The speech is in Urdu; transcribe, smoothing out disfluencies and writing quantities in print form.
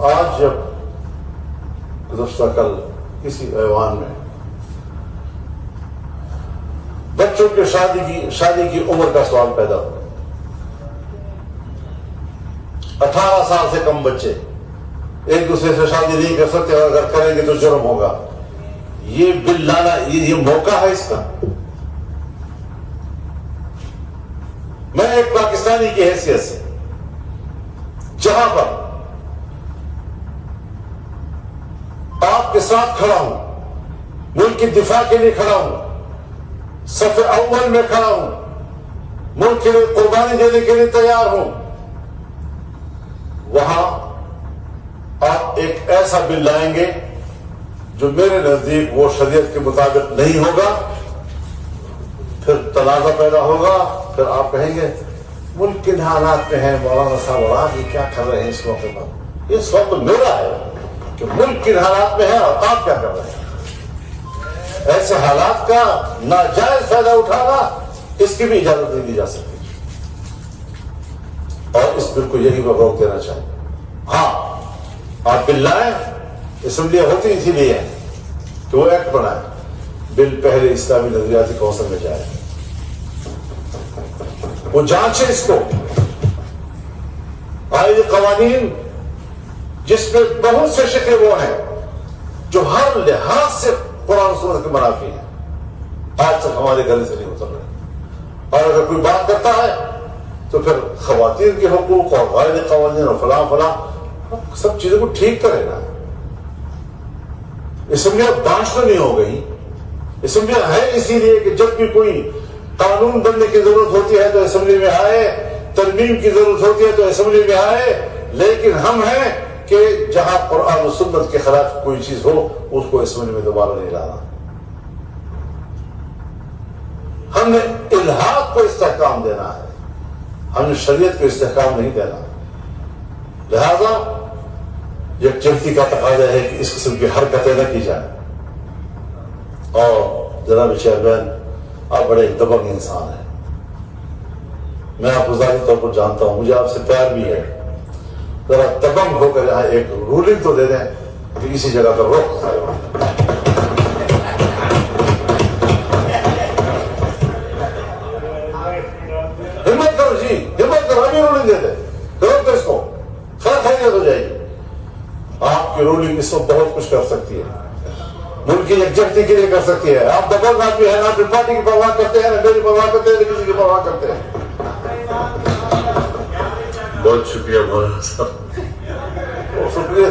آج جب گزشتہ کل کسی ایوان میں بچوں کے شادی کی عمر کا سوال پیدا ہوا، 18 سال سے کم بچے ایک دوسرے سے شادی نہیں کر سکتے، اور اگر کریں گے تو جرم ہوگا. یہ بل لانا، یہ موقع ہے اس کا. میں ایک پاکستانی کی حیثیت سے جہاں پر آپ کے ساتھ کھڑا ہوں، ملک کی دفاع کے لیے کھڑا ہوں، صف اول میں کھڑا ہوں، ملک کے لیے قربانی دینے کے لیے تیار ہوں، وہاں آپ ایک ایسا بل لائیں گے جو میرے نزدیک وہ شریعت کے مطابق نہیں ہوگا، پھر تنازع پیدا ہوگا. پھر آپ کہیں گے ملک کن حالات میں ہے مولانا صاحب، اور یہ کیا کر رہے ہیں اس موقع پر؟ یہ سوال تو میرا ہے کہ ملک کن حالات میں ہے اور آپ کیا کر رہے ہیں. ایسے حالات کا ناجائز فائدہ اٹھانا، اس کی بھی اجازت نہیں دی جا سکتی، اور اس بل کو یہی پر روک دینا چاہیے. ہاں، آپ بل لائیں، اسمبلیاں ہوتی اسی لیے ہیں کہ وہ ایکٹ بنائیں. بل پہلے اسلامی نظریاتی کونسل میں جائے، وہ جانچے اس کو. آئے قوانین جس میں بہت سے شکے وہ ہیں جو ہر لحاظ سے قرآن و سنت کے منافی ہیں، آج تک ہمارے گلے سے نہیں اتر رہے. اور اگر کوئی بات کرتا ہے تو پھر خواتین کے حقوق اور غیر قوانین اور فلاں فلاں سب چیزوں کو ٹھیک کرے گا. اسمبلیاں بانچ تو نہیں ہو گئی، اسمبلیاں ہے اسی لیے کہ جب بھی کوئی قانون بننے کی ضرورت ہوتی ہے تو اسمبلی میں آئے، ترمیم کی ضرورت ہوتی ہے تو اسمبلی میں آئے. لیکن ہم ہیں کہ جہاں قرآن و سنت کے خلاف کوئی چیز ہو اس کو اسمبلی میں دوبارہ نہیں لانا. ہم نے الحاق کو استحکام دینا ہے، ہم نے شریعت کو استحکام نہیں دینا. لہذا یکجہتی کا تقاضا ہے کہ اس قسم کی حرکتیں نہ کی جائیں. اور جناب چیئرمین، آپ بڑے دبنگ انسان ہیں، میں آپ کو ذاتی طور پر جانتا ہوں، مجھے آپ سے پیار بھی ہے. ذرا دبنگ ہو کر یہاں ایک رولنگ تو دے دیں کہ اسی جگہ پر روک. ہمت کرو جی، ہمت کرو، ابھی رولنگ دے دیں، روک دو اس کو، خیریت ہو جائے گی. آپ کی رولنگ اس وقت بہت کچھ کر سکتی ہے، ملک کی یکجہتی کے لیے کر سکتی ہے. آپ دبنگ آدمی ہیں، نہ اپنی پارٹی کی پرواہ کرتے ہیں، نہ میری پرواہ کرتے ہیں، نہ کسی کی پرواہ کرتے ہیں. بہت شکریہ مولانا صاحب. شکریہ.